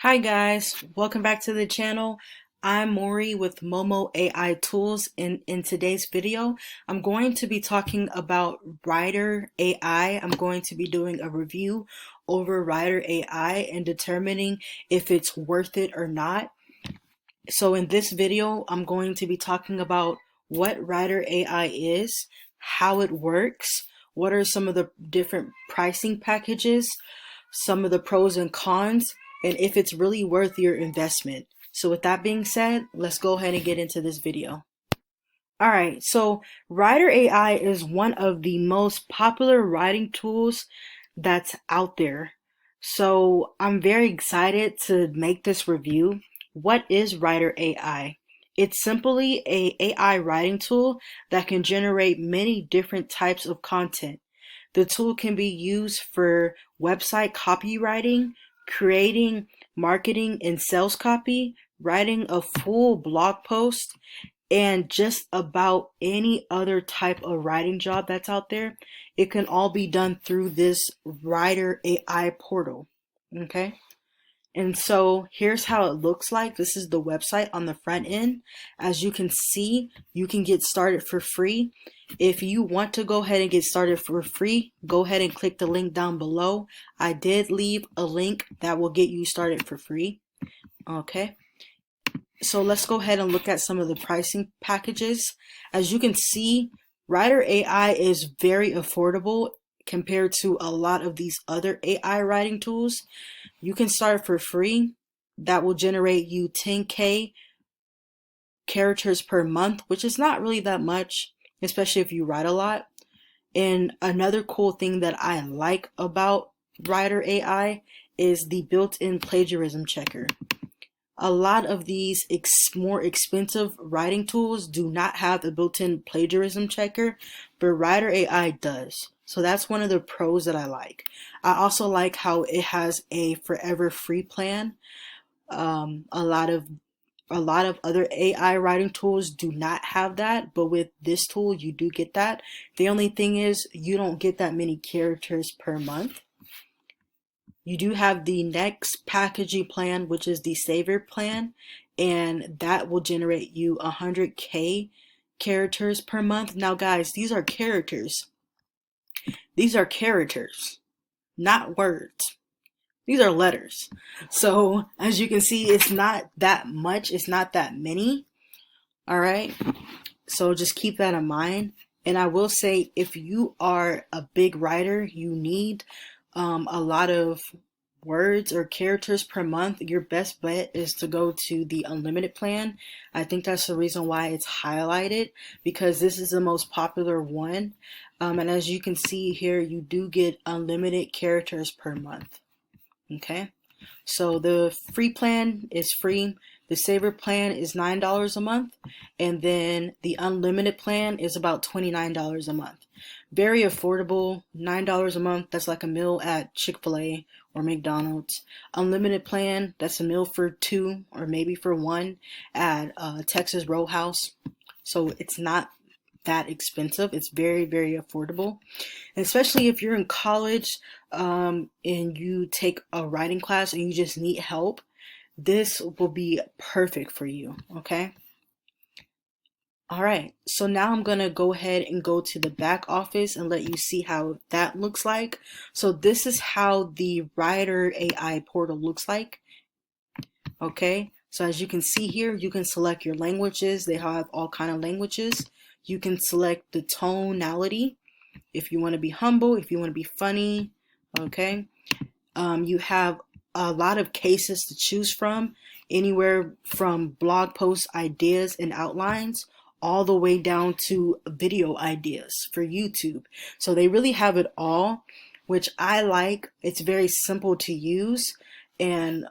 Hi guys, welcome back to the channel. I'm Maury with Momo AI Tools, and in today's video, I'm going to be talking about Rytr AI. I'm going to be doing a review over Rytr AI and determining if it's worth it or not. So in this video, I'm going to be talking about what Rytr AI is, how it works, what are some of the different pricing packages, some of the pros and cons, and if it's really worth your investment. So with that being said, let's go ahead and get into this video. Alright, so Rytr AI is one of the most popular writing tools that's out there. So I'm very excited to make this review. What is Rytr AI? It's simply a AI writing tool that can generate many different types of content. The tool can be used for website copywriting, creating marketing and sales copy, writing a full blog post, and just about any other type of writing job that's out there. It can all be done through this Rytr AI portal. Okay. And so here's how it looks like. This is the website on the front end. As you can see, you can get started for free. If you want to go ahead and get started for free, go ahead and click the link down below. I did leave a link that will get you started for free. Okay. So let's go ahead and look at some of the pricing packages. As you can see, Rytr AI is very affordable compared to a lot of these other AI writing tools. You can start for free. That will generate you 10K characters per month, which is not really that much, especially if you write a lot. And another cool thing that I like about Rytr AI is the built-in plagiarism checker. A lot of these more expensive writing tools do not have a built-in plagiarism checker, but Rytr AI does. So that's one of the pros that I like. I also like how it has a forever free plan. A lot of other AI writing tools do not have that, but with this tool you do get that. The only thing is you don't get that many characters per month. You do have the next packaging plan, which is the saver plan, and that will generate you 100K characters per month. Now guys, these are characters. These are characters, not words. These are letters. So as you can see, it's not that much. It's not that many. All right. So just keep that in mind. And I will say, if you are a big writer, you need a lot of words or characters per month. Your best bet is to go to the unlimited plan. I think that's the reason why it's highlighted, because this is the most popular one. And as you can see here, you do get unlimited characters per month. Okay, so the free plan is free. The saver plan is $9 a month, and then the unlimited plan is about $29 a month. Very affordable, $9 a month. That's like a meal at Chick-fil-A or McDonald's. Unlimited plan, that's a meal for two or maybe for one at Texas Roadhouse. So it's not that expensive. It's very, very affordable. And especially if you're in college and you take a writing class and you just need help, this will be perfect for you. Okay. All right. So now I'm going to go ahead and go to the back office and let you see how that looks like. So this is how the Rytr AI portal looks like. Okay. So as you can see here, you can select your languages. They have all kind of languages. You can select the tonality. If you want to be humble, if you want to be funny, okay. You have a lot of cases to choose from, anywhere from blog post ideas and outlines all the way down to video ideas for YouTube. So they really have it all, which I like. It's very simple to use, and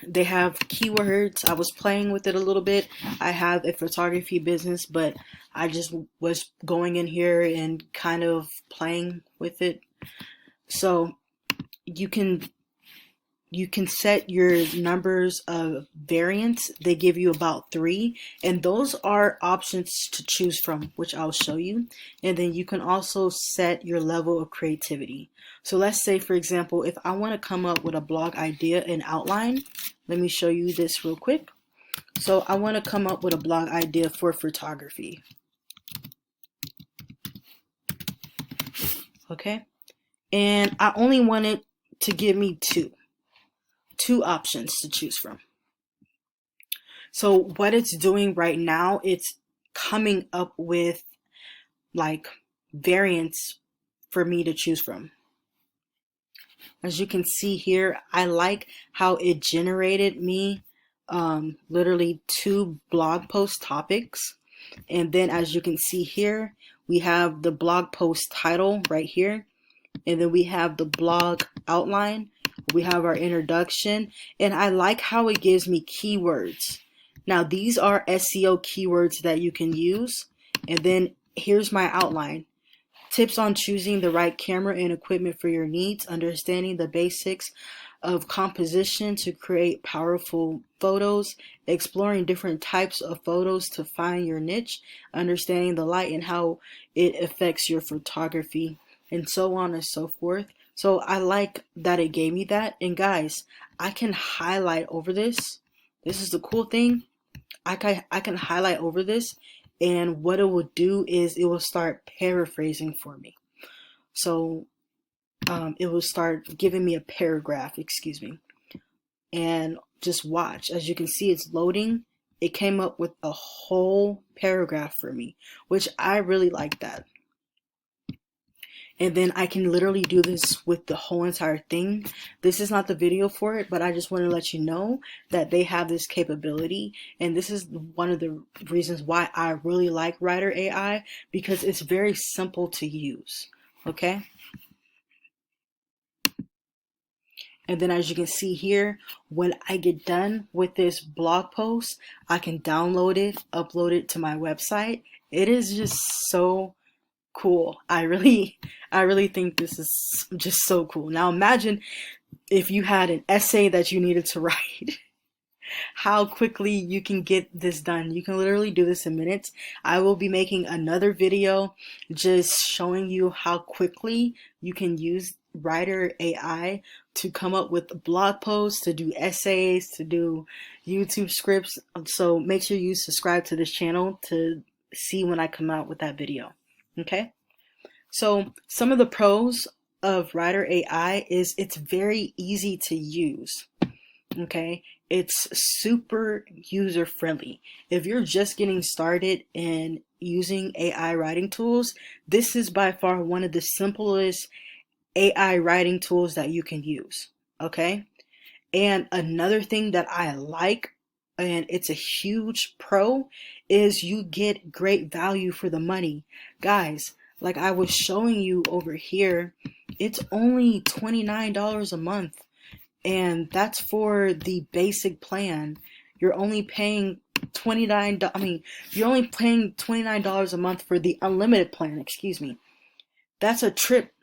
they have keywords. I was playing with it a little bit. I have a photography business, but I just was going in here and kind of playing with it. So you can you can set your numbers of variants. They give you about 3, and those are options to choose from, which I'll show you. And then you can also set your level of creativity. So let's say, for example, if I want to come up with a blog idea and outline, let me show you this real quick. So I want to come up with a blog idea for photography. Okay, and I only wanted to give me two options to choose from. So what it's doing right now, it's coming up with like variants for me to choose from. As you can see here, I like how it generated me literally 2 blog post topics. And then as you can see here, we have the blog post title right here. And then we have the blog outline. We have our introduction. And I like how it gives me keywords. Now these are SEO keywords that you can use. And then here's my outline. Tips on choosing the right camera and equipment for your needs, understanding the basics of composition to create powerful photos, exploring different types of photos to find your niche, understanding the light and how it affects your photography, and so on and so forth. So I like that it gave me that. And guys, I can highlight over this. This is the cool thing. I can highlight over this, and what it will do is it will start paraphrasing for me. So it will start giving me a paragraph, excuse me. And just watch. As you can see, it's loading. It came up with a whole paragraph for me, which I really like that. And then I can literally do this with the whole entire thing. This is not the video for it, but I just want to let you know that they have this capability. And this is one of the reasons why I really like Rytr AI, because it's very simple to use. Okay. And then as you can see here, when I get done with this blog post, I can download it, upload it to my website. It is just so cool. I really think this is just so cool. Now imagine if you had an essay that you needed to write. How quickly you can get this done. You can literally do this in minutes. I will be making another video just showing you how quickly you can use Rytr AI to come up with blog posts, to do essays, to do YouTube scripts. So make sure you subscribe to this channel to see when I come out with that video. Okay, so some of the pros of Rytr AI is it's very easy to use. Okay, it's super user friendly. If you're just getting started in using AI writing tools, this is by far one of the simplest AI writing tools that you can use. Okay, and another thing that I like, and it's a huge pro, is you get great value for the money. Guys, like I was showing you over here, it's only $29 a month. And that's for the basic plan. You're only paying you're only paying $29 a month for the unlimited plan, excuse me. That's a trip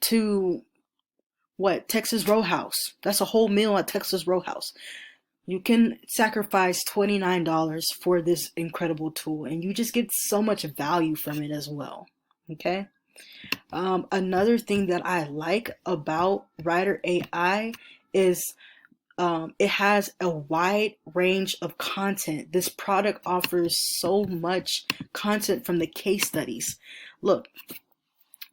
to what? Texas Roadhouse. That's a whole meal at Texas Roadhouse. You can sacrifice $29 for this incredible tool, and you just get so much value from it as well. Okay. Another thing that I like about Rytr AI is it has a wide range of content. This product offers so much content from the case studies. Look,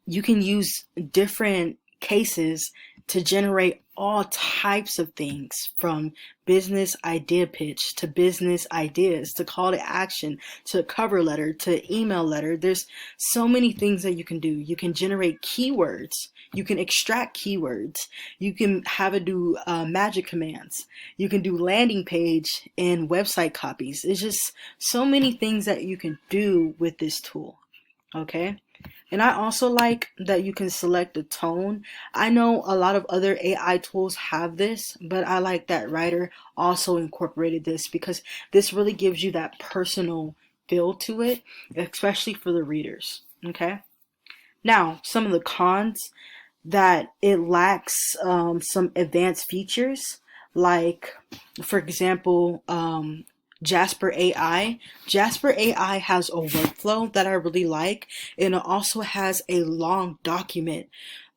you can use different cases to generate all types of things, from business idea pitch to business ideas to call to action to cover letter to email letter. There's so many things that you can do. You can generate keywords. You can extract keywords. You can have it do magic commands. You can do landing page and website copies. It's just so many things that you can do with this tool. Okay. And I also like that you can select the tone. I know a lot of other AI tools have this, but I like that Rytr also incorporated this because this really gives you that personal feel to it, especially for the readers. Okay. Now, some of the cons. that it lacks some advanced features, like, for example, Jasper AI. Jasper AI has a workflow that I really like, and it also has a long document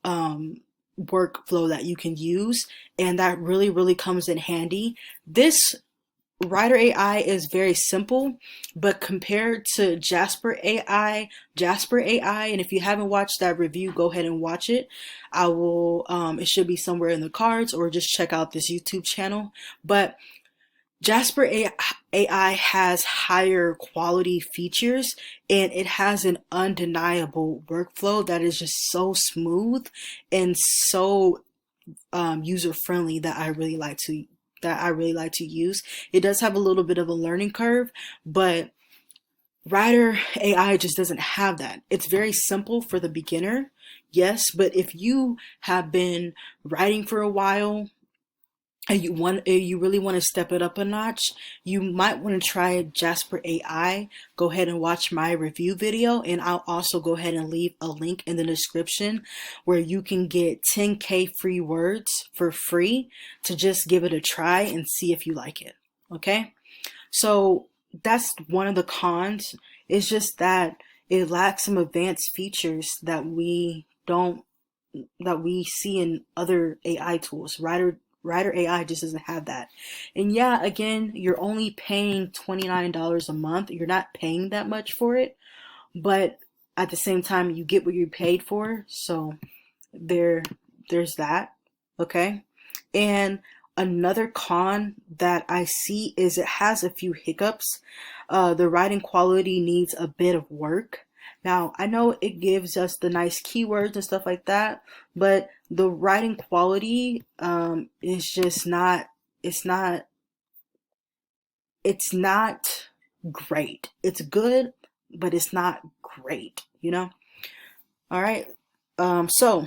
workflow that you can use, and that really comes in handy. This Rytr AI is very simple, but compared to Jasper AI, and if you haven't watched that review, go ahead and watch it. I will, it should be somewhere in the cards, or just check out this YouTube channel. But Jasper AI has higher quality features, and it has an undeniable workflow that is just so smooth and so user friendly that I really like to use. It does have a little bit of a learning curve, but Rytr AI just doesn't have that. It's very simple for the beginner, yes, but if you have been writing for a while and you really want to step it up a notch, you might want to try Jasper AI. Go ahead and watch my review video, and I'll also go ahead and leave a link in the description where you can get 10K free words for free to just give it a try and see if you like it. Okay? So that's one of the cons. It's just that it lacks some advanced features that we see in other AI tools. Rytr AI just doesn't have that. And yeah, again, you're only paying $29 a month. You're not paying that much for it, but at the same time, you get what you paid for. So there's that. Okay. And another con that I see is it has a few hiccups. The writing quality needs a bit of work. Now, I know it gives us the nice keywords and stuff like that, but the writing quality is just not, it's not, it's not great. It's good, but it's not great, you know? All right. So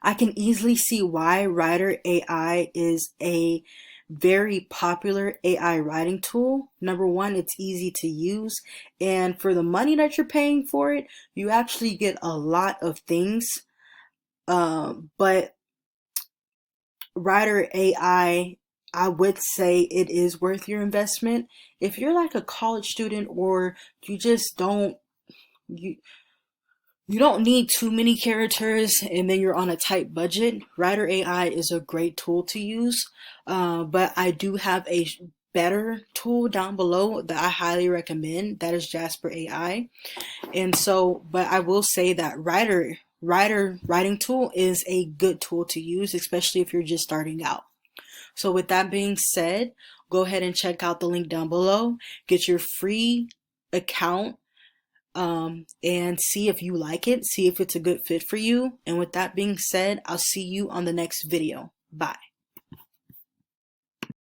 I can easily see why Rytr AI is a very popular AI writing tool. Number one, it's easy to use, and for the money that you're paying for it, you actually get a lot of things. But Rytr I would say it is worth your investment. If you're like a college student, or you just don't you you don't need too many characters, and then you're on a tight budget, Rytr AI is a great tool to use. But I do have a better tool down below that I highly recommend. That is Jasper AI. And so, but I will say that Rytr writing tool is a good tool to use, especially if you're just starting out. So with that being said, go ahead and check out the link down below. Get your free account, and see if you like it, see if it's a good fit for you. And with that being said, I'll see you on the next video. Bye.